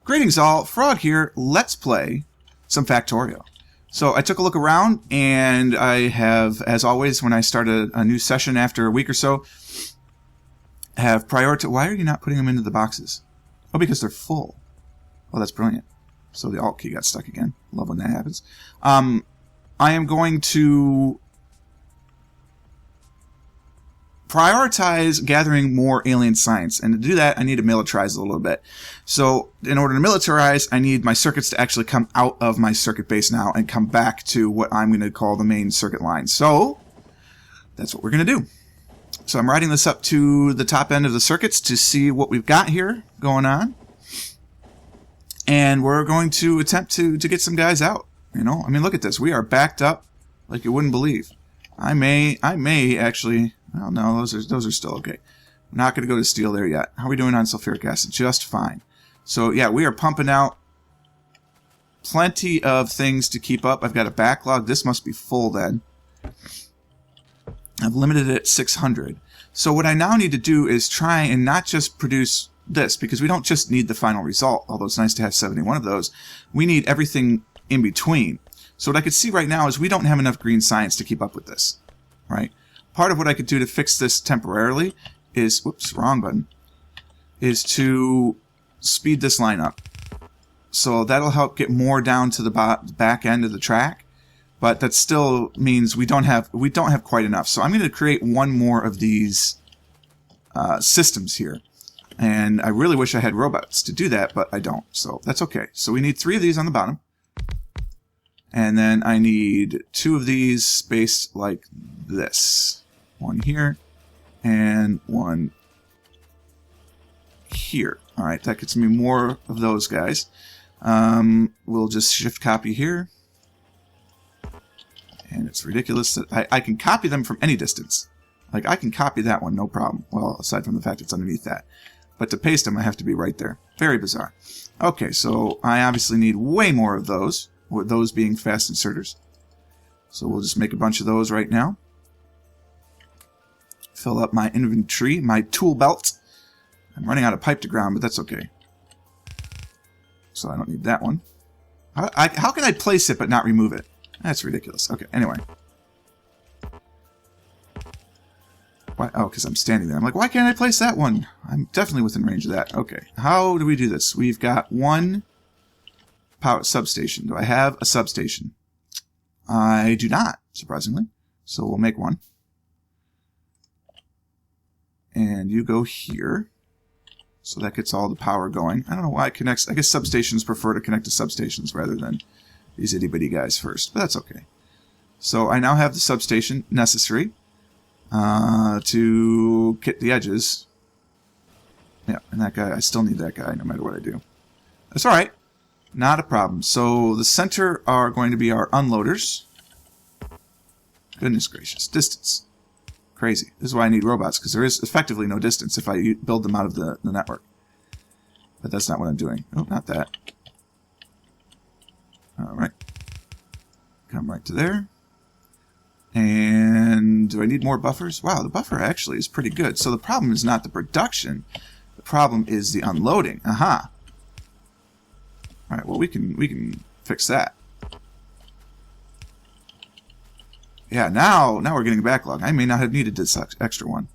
Greetings all, Frog here. Let's play some Factorio. So I took a look around, and I have, as always, when I start a new session after a week or so, have prioritized... Why are you not putting them into the boxes? Oh, because they're full. Oh, that's brilliant. So the Alt key got stuck again. Love when that happens. I am going to prioritize gathering more alien science, and to do that I need to militarize a little bit. So in order to militarize, I need my circuits to actually come out of my circuit base now and come back to what I'm going to call the main circuit line. So that's what we're going to do. So I'm riding this up to the top end of the circuits to see what we've got here going on, and we're going to attempt to get some guys out. You know, I mean, look at this. We are backed up like you wouldn't believe. I may actually... Well, no, those are still okay. I'm not going to go to steel there yet. How are we doing on sulfuric acid? Just fine. So, yeah, we are pumping out plenty of things to keep up. I've got a backlog. This must be full then. I've limited it at 600. So what I now need to do is try and not just produce this, because we don't just need the final result, although it's nice to have 71 of those. We need everything in between. So what I could see right now is we don't have enough green science to keep up with this, right? Part of what I could do to fix this temporarily is, whoops, wrong button, is to speed this line up. So that'll help get more down to the back end of the track, but that still means we don't have quite enough. So I'm going to create one more of these systems here, and I really wish I had robots to do that, but I don't. So that's okay. So we need 3 of these on the bottom. And then I need 2 of these spaced like this. 1 here, and 1 here. Alright, that gets me more of those guys. We'll just shift copy here. And it's ridiculous that I can copy them from any distance. Like, I can copy that one, no problem. Well, aside from the fact it's underneath that. But to paste them, I have to be right there. Very bizarre. Okay, so I obviously need way more of those. With those being fast inserters. So we'll just make a bunch of those right now. Fill up my inventory, my tool belt. I'm running out of pipe to ground, but that's okay. So I don't need that one. How can I place it but not remove it? That's ridiculous. Okay, anyway. Why? Oh, because I'm standing there. I'm like, why can't I place that one? I'm definitely within range of that. Okay, how do we do this? We've got 1... power substation. Do I have a substation? I do not, surprisingly. So we'll make one. And you go here. So that gets all the power going. I don't know why it connects. I guess substations prefer to connect to substations rather than these itty-bitty guys first. But that's okay. So I now have the substation necessary to kit the edges. Yeah, and that guy, I still need that guy no matter what I do. That's alright. Not a problem. So the center are going to be our unloaders. Goodness gracious. Distance. Crazy. This is why I need robots, because there is effectively no distance if I build them out of the network. But that's not what I'm doing. Oh, not that. Alright. Come right to there. And do I need more buffers? Wow, the buffer actually is pretty good. So the problem is not the production. The problem is the unloading. Aha. Alright, well we can fix that. Yeah, now we're getting a backlog. I may not have needed this extra one.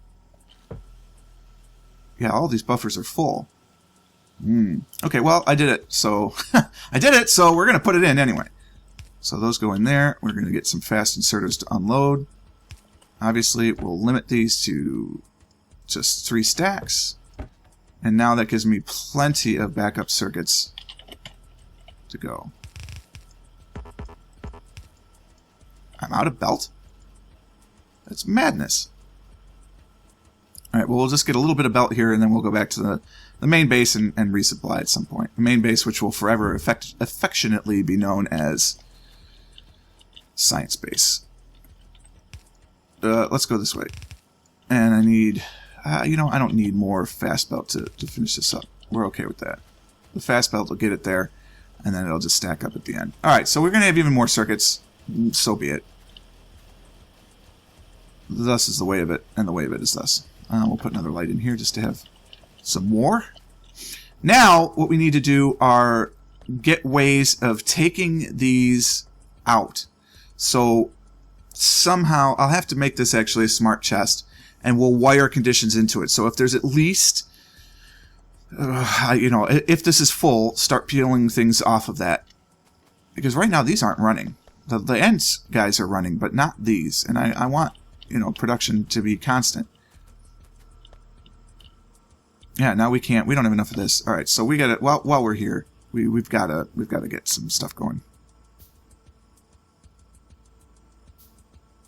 Yeah, all these buffers are full. Okay, well, I did it. So I did it, so we're going to put it in anyway. So those go in there. We're going to get some fast inserters to unload. Obviously, we'll limit these to just 3 stacks. And now that gives me plenty of backup circuits to go. I'm out of belt? That's madness. Alright, well, we'll just get a little bit of belt here, and then we'll go back to the main base and resupply at some point. The main base, which will forever affectionately be known as Science Base. Let's go this way. And I need... you know, I don't need more fast belt to finish this up. We're okay with that. The fast belt will get it there, and then it'll just stack up at the end. Alright, so we're going to have even more circuits. So be it. Thus is the way of it, and the way of it is thus. We'll put another light in here just to have some more. Now, what we need to do are get ways of taking these out. So somehow, I'll have to make this actually a smart chest, and we'll wire conditions into it. So if there's at least, if this is full, start peeling things off of that. Because right now, these aren't running. The ends guys are running, but not these. And I want, production to be constant. Yeah, now we can't. We don't have enough of this. All right, so we got to, while we're here, we've got to get some stuff going.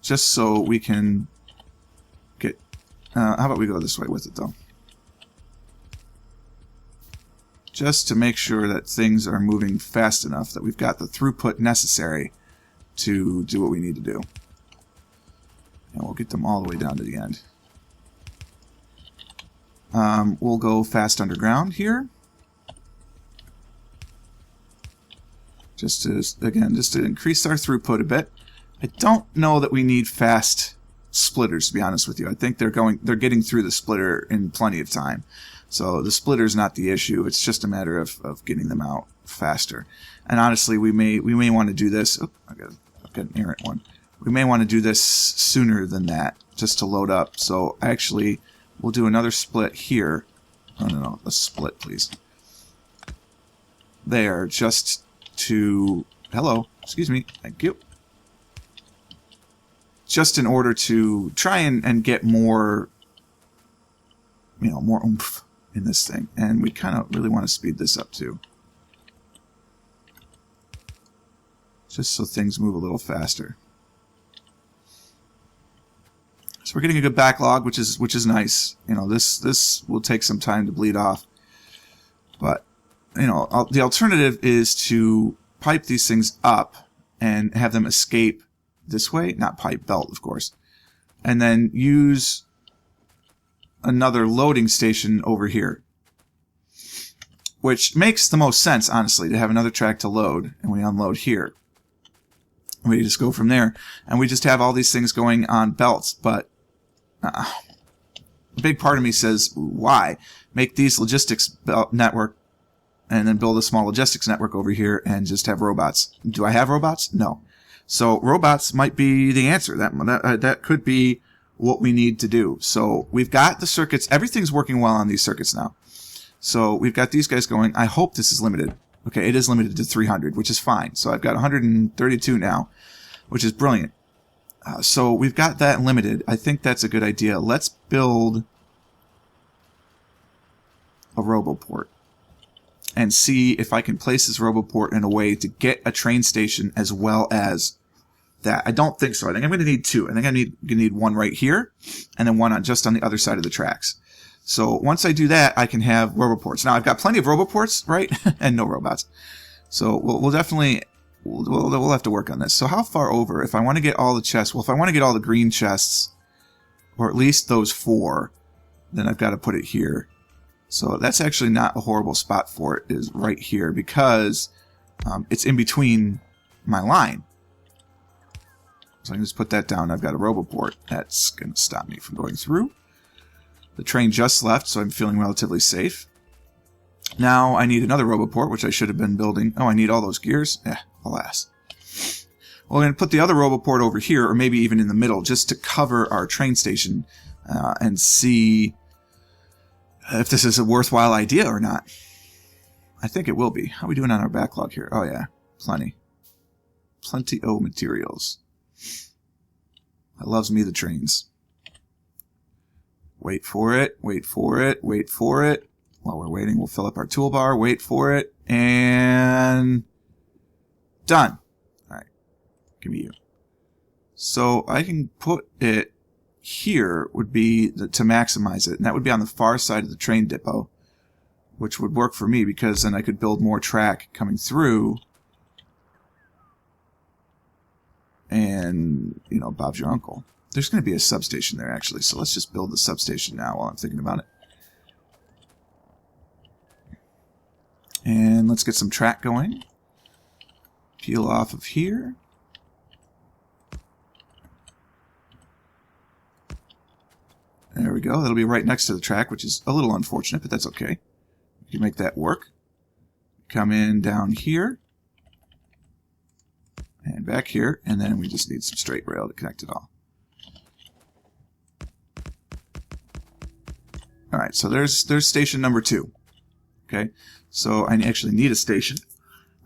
Just so we can get... how about we go this way with it, though? Just to make sure that things are moving fast enough that we've got the throughput necessary to do what we need to do. And we'll get them all the way down to the end. We'll go fast underground here. Just to increase our throughput a bit. I don't know that we need fast splitters, to be honest with you. I think they're getting through the splitter in plenty of time. So the splitter's not the issue. It's just a matter of getting them out faster. And honestly, we may want to do this. Oh, I've got an errant one. We may want to do this sooner than that, just to load up. So actually, we'll do another split here. No, a split, please. There, just to... Hello, excuse me. Thank you. Just in order to try and get more, more oomph in this thing. And we kind of really want to speed this up too. Just so things move a little faster. So we're getting a good backlog, which is nice. This will take some time to bleed off. But, the alternative is to pipe these things up and have them escape this way, not pipe, belt, of course, and then use another loading station over here, which makes the most sense, honestly, to have another track to load, and we unload here. We just go from there, and we just have all these things going on belts, but a big part of me says, why? Make these logistics belt network, and then build a small logistics network over here, and just have robots. Do I have robots? No. So robots might be the answer. That could be what we need to do. So we've got the circuits. Everything's working well on these circuits now. So we've got these guys going. I hope this is limited. Okay, it is limited to 300, which is fine. So I've got 132 now, which is brilliant. So we've got that limited. I think that's a good idea. Let's build a roboport and see if I can place this roboport in a way to get a train station as well as that. I don't think so. I think I'm going to need two. I think I'm going to need one right here and then one just on the other side of the tracks. So once I do that, I can have roboports. Now, I've got plenty of roboports, right? And no robots. So we'll definitely... We'll have to work on this. So how far over? If I want to get all the chests... Well, if I want to get all the green chests, or at least those 4, then I've got to put it here. So that's actually not a horrible spot for it, is right here, because it's in between my line. So I can just put that down. I've got a roboport. That's going to stop me from going through. The train just left, so I'm feeling relatively safe. Now I need another roboport, which I should have been building. Oh, I need all those gears? Alas. Well, I'm going to put the other roboport over here, or maybe even in the middle, just to cover our train station and see if this is a worthwhile idea or not. I think it will be. How are we doing on our backlog here? Oh, yeah. Plenty. Plenty of materials. I loves me the trains. Wait for it. Wait for it. Wait for it. While we're waiting, we'll fill up our toolbar. Wait for it. And... done. All right. Give me you. So I can put it here would be to maximize it. And that would be on the far side of the train depot, which would work for me because then I could build more track coming through. And, Bob's your uncle. There's going to be a substation there, actually. So let's just build the substation now while I'm thinking about it. And let's get some track going. Peel off of here. There we go. That'll be right next to the track, which is a little unfortunate, but that's okay. can make that work. Come in down here. And back here. And then we just need some straight rail to connect it all. Alright, so there's station number 2. Okay, so I actually need a station.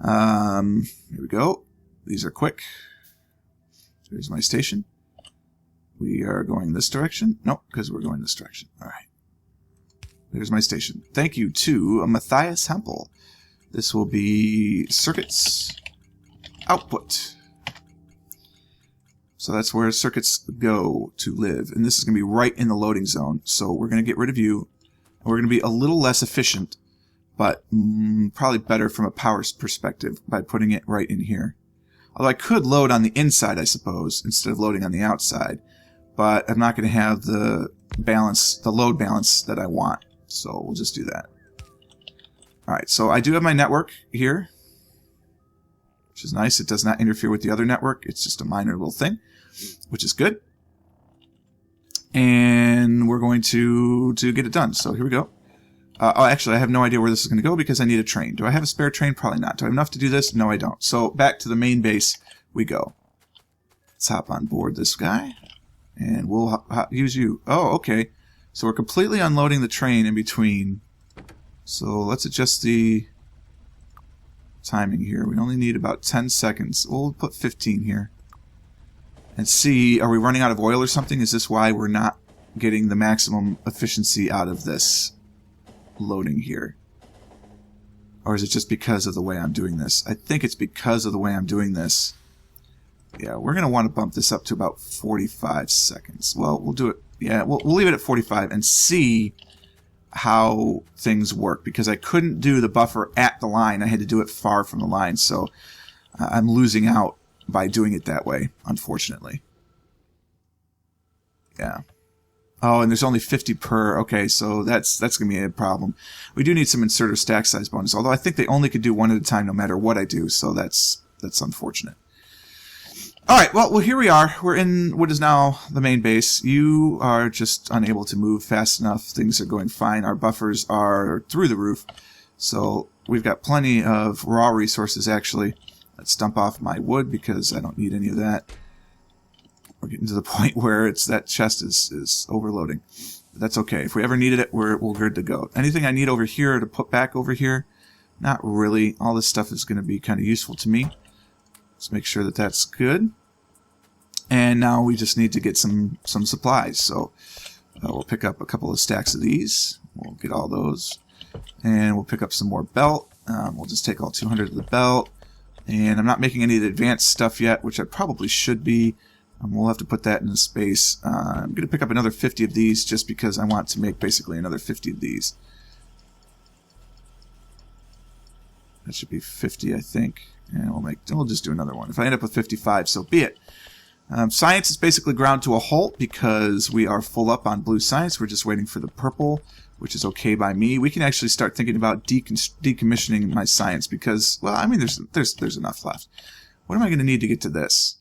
Here we go. These are quick. There's my station. We are going this direction. Nope, because we're going this direction. Alright. There's my station. Thank you to Matthias Hempel. This will be circuits output. So that's where circuits go to live. And this is going to be right in the loading zone. So we're going to get rid of you. We're going to be a little less efficient, but probably better from a power perspective by putting it right in here. Although I could load on the inside, I suppose, instead of loading on the outside. But I'm not going to have the balance, the load balance that I want. So we'll just do that. Alright, so I do have my network here, which is nice. It does not interfere with the other network. It's just a minor little thing, which is good. And we're going to get it done. So here we go. Oh, actually, I have no idea where this is going to go because I need a train. Do I have a spare train? Probably not. Do I have enough to do this? No, I don't. So back to the main base we go. Let's hop on board this guy. And we'll use you. Oh, okay. So we're completely unloading the train in between. So let's adjust the timing here. We only need about 10 seconds. We'll put 15 here. And see, are we running out of oil or something? Is this why we're not getting the maximum efficiency out of this loading here? Or is it just because of the way I'm doing this? I think it's because of the way I'm doing this. Yeah, we're going to want to bump this up to about 45 seconds. Well, we'll do it. Yeah, we'll leave it at 45 and see how things work. Because I couldn't do the buffer at the line. I had to do it far from the line. So I'm losing out by doing it that way, unfortunately. Yeah. Oh, and there's only 50 per. Okay, so that's going to be a problem. We do need some inserter stack size bonus. Although I think they only could do one at a time no matter what I do. So that's unfortunate. Alright, well, here we are. We're in what is now the main base. You are just unable to move fast enough. Things are going fine. Our buffers are through the roof. So we've got plenty of raw resources, actually. Let's dump off my wood because I don't need any of that. We're getting to the point where that chest is overloading. But that's okay. If we ever needed it, we're good to go. Anything I need over here to put back over here? Not really. All this stuff is going to be kind of useful to me. Let's make sure that that's good. And now we just need to get some supplies. So we'll pick up a couple of stacks of these. We'll get all those. And we'll pick up some more belt. We'll just take all 200 of the belt. And I'm not making any of the advanced stuff yet, which I probably should be. We'll have to put that in the space. I'm going to pick up another 50 of these just because I want to make basically another 50 of these. That should be 50, I think. And we'll just do another one. If I end up with 55, so be it. Science is basically ground to a halt because we are full up on blue science. We're just waiting for the purple, which is okay by me. We can actually start thinking about decommissioning my science because, well, I mean, there's enough left. What am I going to need to get to this?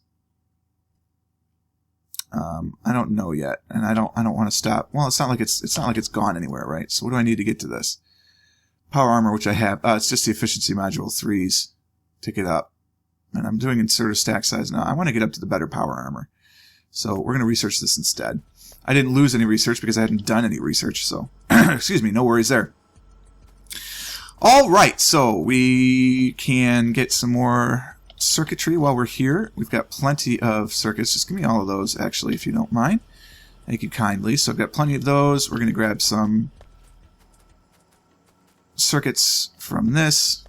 I don't know yet, and I don't want to stop. Well, it's not like it's gone anywhere, right? So what do I need to get to this? Power armor, which I have. It's just the efficiency module 3s to get up. And I'm doing inserter stack size now. I want to get up to the better power armor. So we're going to research this instead. I didn't lose any research because I hadn't done any research. So, excuse me, no worries there. All right, so we can get some more circuitry while we're here. We've got plenty of circuits. Just give me all of those, actually, if you don't mind. Thank you kindly. So I've got plenty of those. We're going to grab some circuits from this.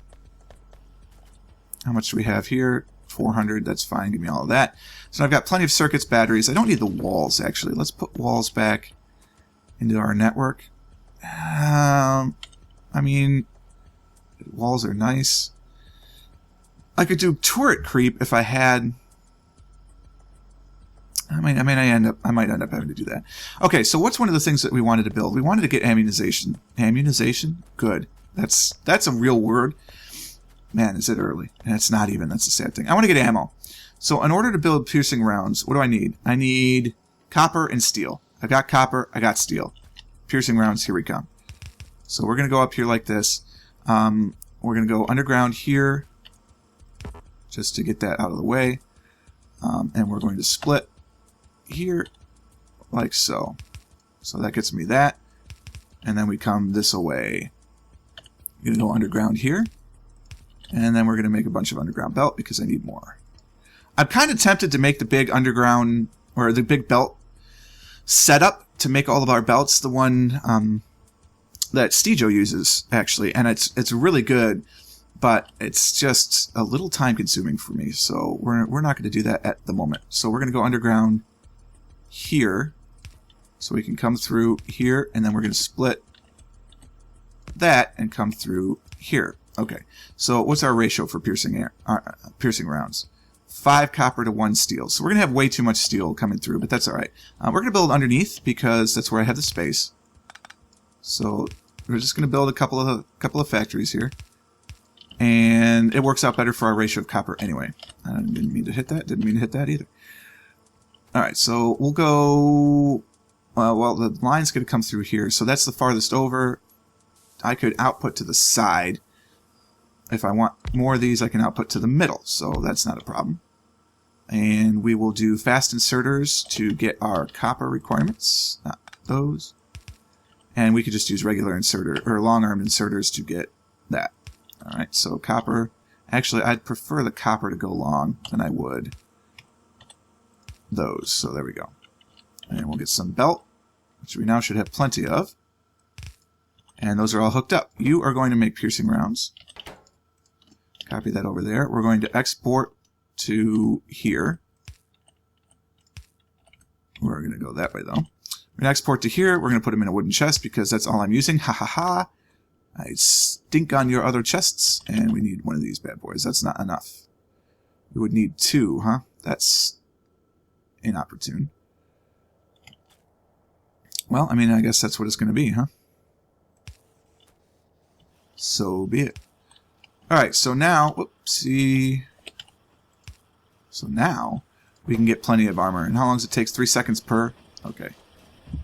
How much do we have here? 400. That's fine. Give me all of that. So I've got plenty of circuits, batteries. I don't need the walls, actually. Let's put walls back into our network. I mean, walls are nice. I could do turret creep if I had. I might end up having to do that. Okay, so what's one of the things that we wanted to build? We wanted to get ammunization. Ammunization? Good. That's a real word. Man, is it early? And it's not even. That's the sad thing. I want to get ammo. So in order to build piercing rounds, what do I need? I need copper and steel. I got copper. I got steel. Piercing rounds, here we come. So we're going to go up here like this. We're going to go underground here just to get that out of the way. And we're going to split here like so. So that gets me that. And then we come this away. I'm going to go underground here. And then we're going to make a bunch of underground belt because I need more. I'm kind of tempted to make the big underground or the big belt setup to make all of our belts the one that Stijo uses, actually. And it's really good, but it's just a little time consuming for me. So we're not going to do that at the moment. So we're going to go underground here. So we can come through here, and then we're going to split that and come through here. Okay, so what's our ratio for piercing rounds? 5 copper to 1 steel. So we're going to have way too much steel coming through, but that's all right. We're going to build underneath because that's where I have the space. So we're just going to build a couple of factories here. And it works out better for our ratio of copper anyway. I didn't mean to hit that. Didn't mean to hit that either. All right, so we'll go... well, the line's going to come through here, so that's the farthest over. I could output to the side. If I want more of these, I can output to the middle, so that's not a problem. And we will do fast inserters to get our copper requirements, not those. And we could just use regular inserter, or long-arm inserters to get that. All right, so copper. Actually, I'd prefer the copper to go long than I would those, so there we go. And we'll get some belt, which we now should have plenty of. And those are all hooked up. You are going to make piercing rounds. Copy that over there. We're going to export to here. We're going to go that way, though. We're going to export to here. We're going to put them in a wooden chest because that's all I'm using. Ha ha ha. I stink on your other chests. And we need one of these bad boys. That's not enough. We would need 2, huh? That's inopportune. Well, I mean, I guess that's what it's going to be, huh? So be it. Alright, so now, whoopsie. So now, we can get plenty of armor. And how long does it take? 3 seconds per? Okay.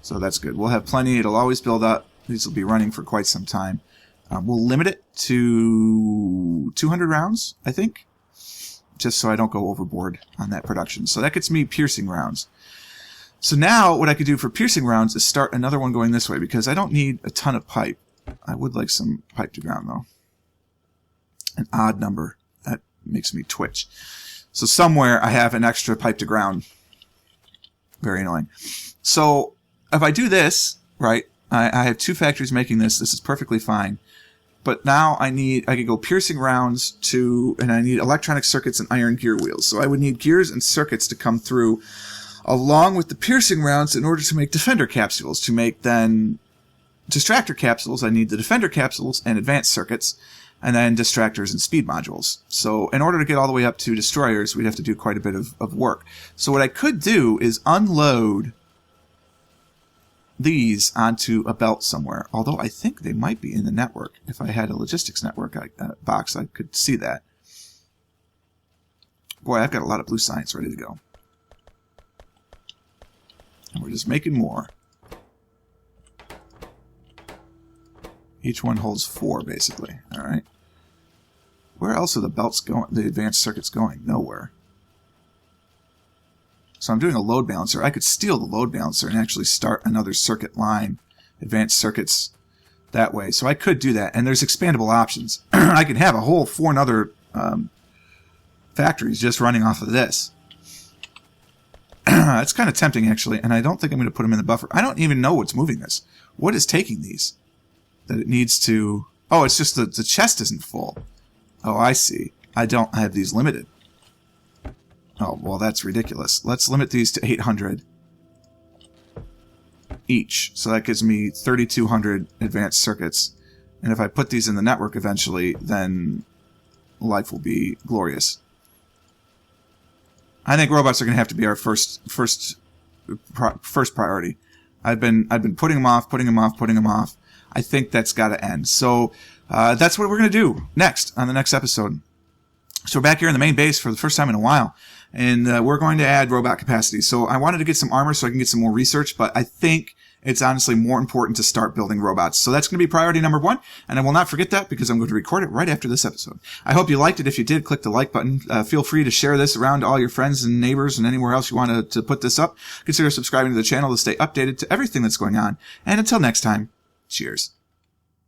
So that's good. We'll have plenty. It'll always build up. These will be running for quite some time. We'll limit it to 200 rounds, I think. Just so I don't go overboard on that production. So that gets me piercing rounds. So now, what I could do for piercing rounds is start another one going this way, because I don't need a ton of pipe. I would like some pipe to ground, though. An odd number. That makes me twitch. So somewhere I have an extra pipe to ground. Very annoying. So if I do this, right, I have 2 factories making this. This is perfectly fine. But now I could go piercing rounds to, and I need electronic circuits and iron gear wheels. So I would need gears and circuits to come through along with the piercing rounds in order to make defender capsules. To make then distractor capsules, I need the defender capsules and advanced circuits, and then distractors and speed modules. So in order to get all the way up to destroyers, we'd have to do quite a bit of work. So what I could do is unload these onto a belt somewhere, although I think they might be in the network. If I had a logistics network box, I could see that. Boy, I've got a lot of blue science ready to go. And we're just making more. Each one holds 4, basically. All right. Where else are the belts going? The advanced circuits going? Nowhere. So I'm doing a load balancer. I could steal the load balancer and actually start another circuit line, advanced circuits, that way. So I could do that. And there's expandable options. I could have a whole 4 other factories just running off of this. It's kind of tempting, actually. And I don't think I'm going to put them in the buffer. I don't even know what's moving this. What is taking these? That it needs to... Oh, it's just the chest isn't full. Oh, I see. I have these limited. Oh, well, that's ridiculous. Let's limit these to 800 each. So that gives me 3,200 advanced circuits. And if I put these in the network eventually, then life will be glorious. I think robots are going to have to be our first priority. I've been putting them off. I think that's got to end. So that's what we're going to do next on the next episode. So we're back here in the main base for the first time in a while, and we're going to add robot capacity. So I wanted to get some armor so I can get some more research, but I think it's honestly more important to start building robots. So that's going to be priority number 1, and I will not forget that because I'm going to record it right after this episode. I hope you liked it. If you did, click the like button. Feel free to share this around to all your friends and neighbors and anywhere else you want to put this up. Consider subscribing to the channel to stay updated to everything that's going on. And until next time, cheers.